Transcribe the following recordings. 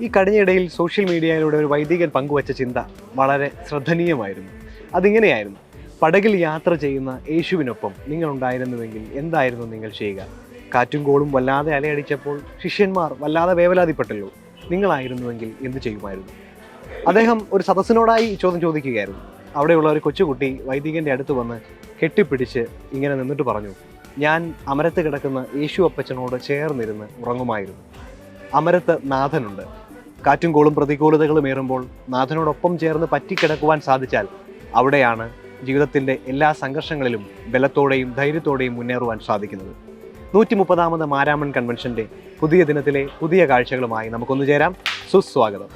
ഈ കഴിഞ്ഞയിടയിൽ സോഷ്യൽ മീഡിയയിലൂടെ ഒരു വൈദികൻ പങ്കുവച്ച ചിന്ത വളരെ ശ്രദ്ധനീയമായിരുന്നു. അതിങ്ങനെയായിരുന്നു: പടകിൽ യാത്ര ചെയ്യുന്ന യേശുവിനൊപ്പം നിങ്ങൾ ഉണ്ടായിരുന്നുവെങ്കിൽ എന്തായിരുന്നു നിങ്ങൾ ചെയ്യുക? കാറ്റും കോളും വല്ലാതെ അലയടിച്ചപ്പോൾ ശിഷ്യന്മാർ വല്ലാതെ വേവലാതിപ്പെട്ടല്ലോ. നിങ്ങളായിരുന്നുവെങ്കിൽ എന്ത് ചെയ്യുമായിരുന്നു? അദ്ദേഹം ഒരു സദസ്സിനോടായി ചോദ്യം ചോദിക്കുകയായിരുന്നു. അവിടെയുള്ള ഒരു കൊച്ചുകുട്ടി വൈദികൻ്റെ അടുത്ത് വന്ന് കെട്ടിപ്പിടിച്ച് ഇങ്ങനെ നിന്നിട്ട് പറഞ്ഞു: ഞാൻ അമരത്ത് കിടക്കുന്ന യേശു അപ്പച്ചനോട് ചേർന്നിരുന്ന് ഉറങ്ങുമായിരുന്നു. അമരത്ത് നാഥനുണ്ട്. കാറ്റും കോളും പ്രതികൂലതകളും ഏറുമ്പോൾ നാഥനോടൊപ്പം ചേർന്ന് പറ്റിക്കിടക്കുവാൻ സാധിച്ചാൽ അവിടെയാണ് ജീവിതത്തിൻ്റെ എല്ലാ സംഘർഷങ്ങളിലും ബലത്തോടെയും ധൈര്യത്തോടെയും മുന്നേറുവാൻ സാധിക്കുന്നത്. 130ാമത് മാരാമൺ കൺവെൻഷൻ്റെ പുതിയ ദിനത്തിലെ പുതിയ കാഴ്ചകളുമായി നമുക്കൊന്നു ചേരാം. സുസ്വാഗതം.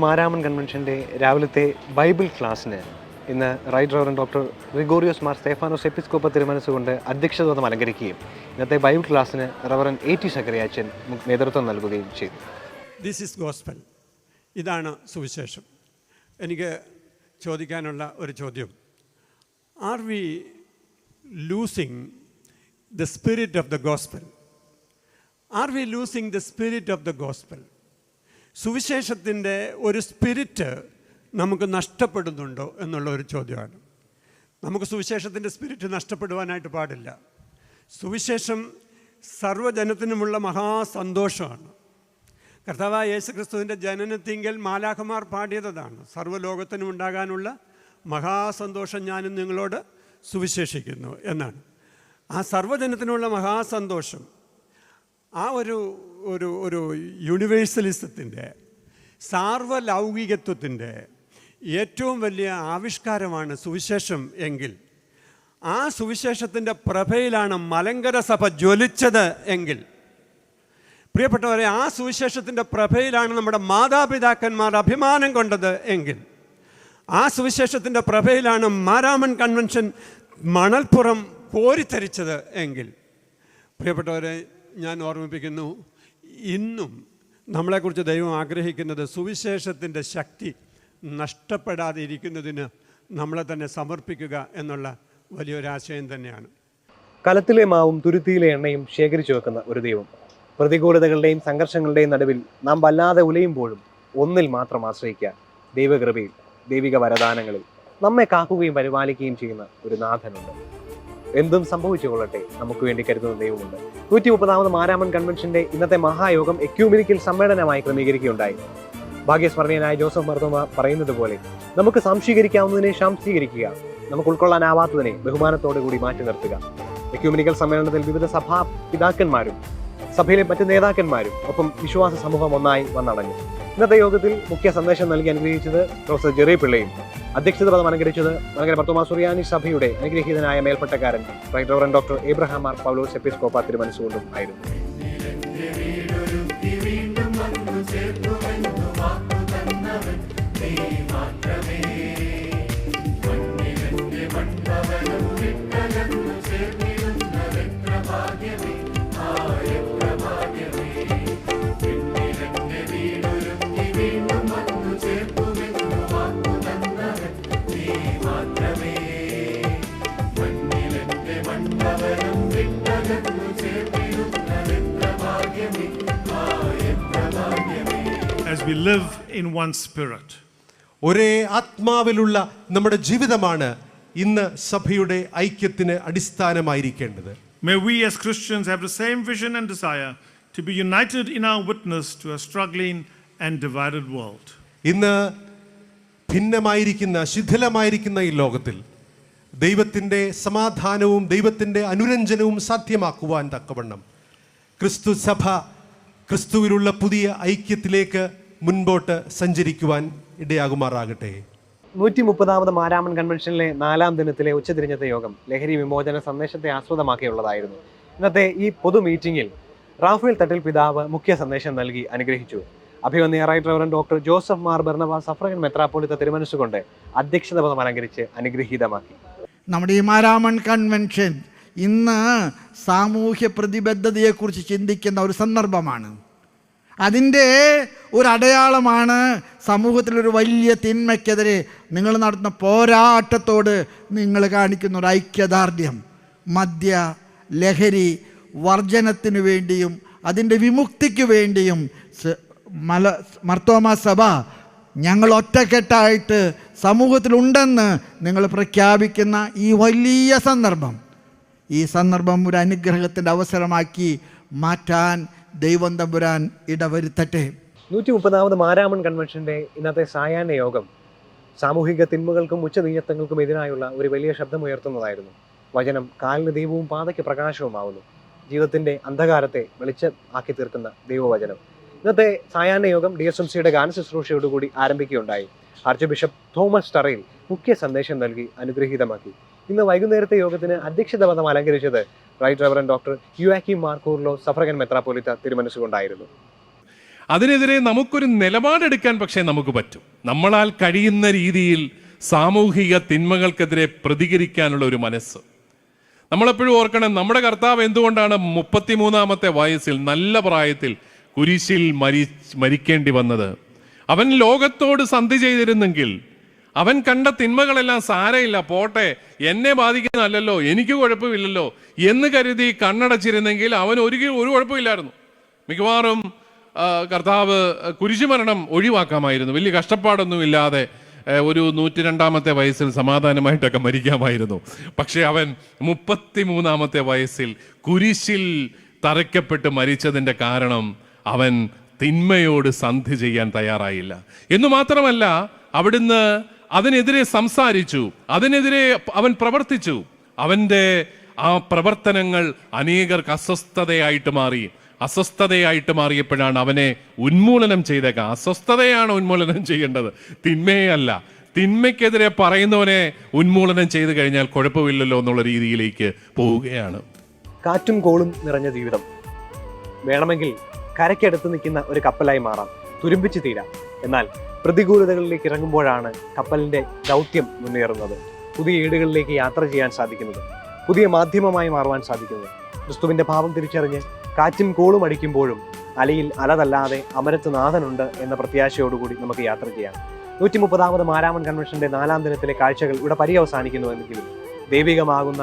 മാരാമൺ കൺവെൻഷൻ്റെ രാവിലത്തെ ബൈബിൾ ക്ലാസ്സിന് ഇന്ന് right reverend doctor Gregorios Mar Stephanos എപ്പിസ്കോപ്പ തിരുമനസ്സുകൊണ്ട് അധ്യക്ഷത അലങ്കരിക്കുകയും ഇന്നത്തെ ബൈബിൾ ക്ലാസ്സിന് റവറൻഡ് A.T. സക്കറിയാച്ചൻ നേതൃത്വം നൽകുകയും ചെയ്തു. This is gospel. ഇതാണ് സുവിശേഷം. എനിക്ക് ചോദിക്കാനുള്ള ഒരു ചോദ്യം: are we losing the spirit of the gospel? Are we losing the spirit of the gospel? സുവിശേഷത്തിൻ്റെ ഒരു സ്പിരിറ്റ് നമുക്ക് നഷ്ടപ്പെടുന്നുണ്ടോ എന്നുള്ള ഒരു ചോദ്യമാണ്. നമുക്ക് സുവിശേഷത്തിൻ്റെ സ്പിരിറ്റ് നഷ്ടപ്പെടുവാനായിട്ട് പാടില്ല. സുവിശേഷം സർവ്വജനത്തിനുമുള്ള മഹാസന്തോഷമാണ്. കർത്താവായ യേശുക്രിസ്തുവിൻ്റെ ജനനത്തിങ്കൽ മാലാഖമാർ പാടിയതാണ്: സർവ്വലോകത്തിനും ഉണ്ടാകാനുള്ള മഹാസന്തോഷം ഞാനും നിങ്ങളോട് സുവിശേഷിക്കുന്നു എന്നാണ്. ആ സർവ്വജനത്തിനുള്ള മഹാസന്തോഷം, ആ ഒരു ഒരു ഒരു യൂണിവേഴ്സലിസത്തിൻ്റെ, സാർവലൗകികത്വത്തിൻ്റെ ഏറ്റവും വലിയ ആവിഷ്കാരമാണ് സുവിശേഷം എങ്കിൽ, ആ സുവിശേഷത്തിൻ്റെ പ്രഭയിലാണ് മലങ്കര സഭ ജ്വലിച്ചത് എങ്കിൽ, പ്രിയപ്പെട്ടവരെ, ആ സുവിശേഷത്തിൻ്റെ പ്രഭയിലാണ് നമ്മുടെ മാതാപിതാക്കന്മാർ അഭിമാനം കൊണ്ടത് എങ്കിൽ, ആ സുവിശേഷത്തിൻ്റെ പ്രഭയിലാണ് മാരാമൺ കൺവെൻഷൻ മണൽപ്പുറം കോരിത്തരിച്ചത് എങ്കിൽ, പ്രിയപ്പെട്ടവരെ, ഞാൻ ഓർമ്മിപ്പിക്കുന്നു, ഇന്നും നമ്മളെക്കുറിച്ച് ദൈവം ആഗ്രഹിക്കുന്നത് സുവിശേഷത്തിൻ്റെ ശക്തി നഷ്ടപ്പെടാതെ ഇരിക്കുന്നതിന് നമ്മളെ തന്നെ സമർപ്പിക്കുക എന്നുള്ള വലിയൊരാശയം തന്നെയാണ്. കലത്തിലെ മാവും തുരുത്തിയിലെ എണ്ണയും ശേഖരിച്ചു വെക്കുന്ന ഒരു ദൈവം. പ്രതികൂലതകളുടെയും സംഘർഷങ്ങളുടെയും നടുവിൽ നാം വല്ലാതെ ഉലയുമ്പോഴും ഒന്നിൽ മാത്രം ആശ്രയിക്കുക: ദൈവകൃപയിൽ, ദൈവിക വരദാനങ്ങളിൽ നമ്മെ കാക്കുകയും പരിപാലിക്കുകയും ചെയ്യുന്ന ഒരു നാഥനുണ്ട്. എന്തും സംഭവിച്ചു കൊള്ളട്ടെ, നമുക്ക് വേണ്ടി കരുതുന്ന ദൈവമുണ്ട്. 130ാമത് മാരാമൺ കൺവെൻഷന്റെ ഇന്നത്തെ മഹായോഗം എക്യൂമെനിക്കൽ സമ്മേളനമായി ക്രമീകരിക്കുകയുണ്ടായി. ഭാഗ്യസ്മരണീയനായ ജോസഫ് മാർത്തോമാ പറയുന്നത് പോലെ, നമുക്ക് സംശീകരിക്കാവുന്നതിനെ ശാംശീകരിക്കുക, നമുക്ക് ഉൾക്കൊള്ളാനാവാത്തതിനെ ബഹുമാനത്തോടു കൂടി മാറ്റി നിർത്തുക. എക്യൂമെനിക്കൽ സമ്മേളനത്തിൽ വിവിധ സഭാ പിതാക്കന്മാരും സഭയിലെ മറ്റ് നേതാക്കന്മാരും ഒപ്പം വിശ്വാസ സമൂഹം ഒന്നായി വന്നടഞ്ഞു. ഇന്നത്തെ യോഗത്തിൽ മുഖ്യ സന്ദേശം നൽകി അനുഗ്രഹിച്ചത് പ്രൊഫസർ ജെറി പിള്ളയും, അധ്യക്ഷത പദം അലങ്കരിച്ചത് മലങ്കര മാർത്തോമാ സുറിയാനി സഭയുടെ അനുഗ്രഹീതനായ മേൽപ്പട്ടക്കാരൻ right reverend doctor Abraham Mar Paulos എപ്പിസ്കോപ്പ തിരുമനസ്സുകൊണ്ടും ആയിരുന്നു. As we live in one spirit. ഒരേ ആത്മാവിലുള്ള നമ്മുടെ ജീവിതമാണ് ഇന്ന് സഭയുടെ ഐക്യത്തിന് അടിസ്ഥാനമായിരിക്കേണ്ടത്. May we as Christians have the same vision and desire to be united in our witness to a struggling and divided world. ഇന്ന് ഭിന്നമായിരിക്കുന്ന ശിഥിലമായിരിക്കുന്ന ഈ ലോകത്തിൽ ദൈവത്തിൻ്റെ സമാധാനവും ദൈവത്തിൻ്റെ അനുരഞ്ജനവും സാധ്യമാക്കുവാൻ തക്കവണ്ണം ക്രിസ്തു സഭ ക്രിസ്തുവിലുള്ള പുതിയ ഐക്യത്തിലേക്ക് മുൻപോട്ട് സഞ്ചരിക്കുവാൻ ഇടയാകുമാറാകട്ടെ. 130ാമത് മാരാമൺ കൺവെൻഷനിലെ 4ാം ദിനത്തിലെ ഉച്ചതിരിഞ്ഞത്തെ യോഗം ലഹരി വിമോചന സന്ദേശത്തെ ആസ്പദമാക്കിയുള്ളതായിരുന്നു. ഇന്നത്തെ ഈ പൊതു മീറ്റിംഗിൽ റാഫേൽ തട്ടിൽ പിതാവ് മുഖ്യ സന്ദേശം നൽകി അനുഗ്രഹിച്ചു. അഭിവന്യ right reverend doctor Joseph Mar Barnabas suffragan മെത്രാപ്പോലിത്ത തിരുമനസ്സുകൊണ്ട് അധ്യക്ഷത പദം അലങ്കരിച്ച് അനുഗ്രഹീതമാക്കി. നമ്മുടെ ഈ മാരാമൺ കൺവെൻഷൻ ഇന്ന് സാമൂഹ്യ പ്രതിബദ്ധതയെക്കുറിച്ച് ചിന്തിക്കുന്ന ഒരു സന്ദർഭമാണ്. അതിൻ്റെ ഒരു അടയാളമാണ് സമൂഹത്തിലൊരു വലിയ തിന്മയ്ക്കെതിരെ നിങ്ങൾ നടത്തുന്ന പോരാട്ടത്തോട് നിങ്ങൾ കാണിക്കുന്ന ഒരു ഐക്യദാർഢ്യം. മദ്യ ലഹരി വർജനത്തിനു വേണ്ടിയും അതിൻ്റെ വിമുക്തിക്ക് വേണ്ടിയും മർത്തോമാ സഭ ഞങ്ങൾ ഒറ്റക്കെട്ടായിട്ട് സമൂഹത്തിലുണ്ടെന്ന് നിങ്ങൾ പ്രഖ്യാപിക്കുന്ന ഈ വലിയ സന്ദർഭം, ഈ സന്ദർഭം ഒരു അനുഗ്രഹത്തിൻ്റെ അവസരമാക്കി മാറ്റാൻ ദൈവം തമ്പുരാൻ ഇടവരുത്തട്ടെ. 130ാമത് മാരാമൺ കൺവെൻഷന്റെ ഇന്നത്തെ സായാഹ്ന യോഗം സാമൂഹിക തിന്മകൾക്കും ഉച്ചനീചത്വങ്ങൾക്കും എതിരായുള്ള ഒരു വലിയ ശബ്ദമുയർത്തുന്നതായിരുന്നു. വചനം കാലിന് ദീപവും പാതയ്ക്ക് പ്രകാശവുമാവുന്നു. ജീവിതത്തിന്റെ അന്ധകാരത്തെ വെളിച്ചമാക്കി തീർക്കുന്ന ദൈവവചനം. ഇന്നത്തെ സായാഹ്ന യോഗം DSMCയുടെ ഗാനശുശ്രൂഷയോടുകൂടി ആരംഭിക്കുകയുണ്ടായി. ആർച്ച് ബിഷപ്പ് തോമസ് ടറയിൽ മുഖ്യ സന്ദേശം നൽകി അനുഗ്രഹീതമാക്കി. ഇന്ന് വൈകുന്നേരത്തെ യോഗത്തിന് അധ്യക്ഷത പദം അലങ്കരിച്ചത് right reverend doctor Yuhakim Mar Coorilos suffragan മെത്രാപ്പോലിത്ത തിരുമനസ്സുകൊണ്ടായിരുന്നു. അതിനെതിരെ നമുക്കൊരു നിലപാടെടുക്കാൻ പക്ഷേ നമുക്ക് പറ്റും. നമ്മളാൽ കഴിയുന്ന രീതിയിൽ സാമൂഹിക തിന്മകൾക്കെതിരെ പ്രതികരിക്കാനുള്ള ഒരു മനസ്സ് നമ്മളെപ്പോഴും ഓർക്കണം. നമ്മുടെ കർത്താവ് എന്തുകൊണ്ടാണ് 33ാമത്തെ വയസ്സിൽ നല്ല പ്രായത്തിൽ കുരിശിൽ മരിക്കേണ്ടി വന്നത്? അവൻ ലോകത്തോട് സന്ധി ചെയ്തിരുന്നെങ്കിൽ അവൻ കണ്ട തിന്മകളെല്ലാം സാരയില്ല, പോട്ടെ, എന്നെ ബാധിക്കുന്നതല്ലല്ലോ, എനിക്ക് കുഴപ്പമില്ലല്ലോ എന്ന് കരുതി കണ്ണടച്ചിരുന്നെങ്കിൽ അവൻ ഒരു കുഴപ്പമില്ലായിരുന്നു. മിക്കവാറും കർത്താവ് കുരിശുമരണം ഒഴിവാക്കാമായിരുന്നു. വലിയ കഷ്ടപ്പാടൊന്നും ഇല്ലാതെ ഒരു 102ാമത്തെ വയസ്സിൽ സമാധാനമായിട്ടൊക്കെ മരിക്കാമായിരുന്നു. പക്ഷെ അവൻ 33ാമത്തെ വയസ്സിൽ കുരിശിൽ തറയ്ക്കപ്പെട്ട് മരിച്ചതിൻ്റെ കാരണം അവൻ തിന്മയോട് സന്ധി ചെയ്യാൻ തയ്യാറായില്ല. എന്നു മാത്രമല്ല, അവിടുന്ന് അതിനെതിരെ സംസാരിച്ചു, അതിനെതിരെ അവൻ പ്രവർത്തിച്ചു. അവൻ്റെ ആ പ്രവർത്തനങ്ങൾ അനേകർക്ക് അസ്വസ്ഥതയായിട്ട് മാറിയപ്പോഴാണ് അവനെ ഉന്മൂലനം ചെയ്തേക്കാം. അസ്വസ്ഥതയാണ് ഉന്മൂലനം ചെയ്യേണ്ടത്, തിന്മയല്ല. തിന്മയ്ക്കെതിരെ പറയുന്നവനെ ഉന്മൂലനം ചെയ്തു കഴിഞ്ഞാൽ കുഴപ്പമില്ലല്ലോ എന്നുള്ള രീതിയിലേക്ക് പോവുകയാണ്. കാറ്റും കോളും നിറഞ്ഞ ജീവിതം വേണമെങ്കിൽ കരയ്ക്കടുത്ത് നിൽക്കുന്ന ഒരു കപ്പലായി മാറാം, തുരുമ്പിച്ച് തീരാം. എന്നാൽ പ്രതികൂലതകളിലേക്ക് ഇറങ്ങുമ്പോഴാണ് കപ്പലിന്റെ ദൗത്യം മുന്നേറുന്നത്, പുതിയ ഏടുകളിലേക്ക് യാത്ര ചെയ്യാൻ സാധിക്കുന്നത്, പുതിയ മാധ്യമമായി മാറുവാൻ സാധിക്കുന്നത്. ക്രിസ്തുവിന്റെ ഭാവം തിരിച്ചറിഞ്ഞ് കാറ്റും കോളും അടിക്കുമ്പോഴും അലയിൽ അലതല്ലാതെ അമരത്ത് നാഥനുണ്ട് എന്ന പ്രത്യാശയോടുകൂടി നമുക്ക് യാത്ര ചെയ്യാം. 130ാമത് മാരാമൺ കൺവെൻഷന്റെ 4ാം ദിനത്തിലെ കാഴ്ചകൾ ഇവിടെ പര്യവസാനിക്കുന്നുവെങ്കിലും ദൈവികമാകുന്ന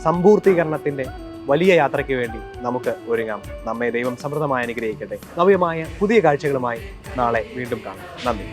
സമ്പൂർത്തീകരണത്തിന്റെ വലിയ യാത്രയ്ക്ക് വേണ്ടി നമുക്ക് ഒരുങ്ങാം. നമ്മെ ദൈവം സമൃദ്ധമായി അനുഗ്രഹിക്കട്ടെ. നവ്യമായ പുതിയ കാഴ്ചകളുമായി നാളെ വീണ്ടും കാണാം. നന്ദി.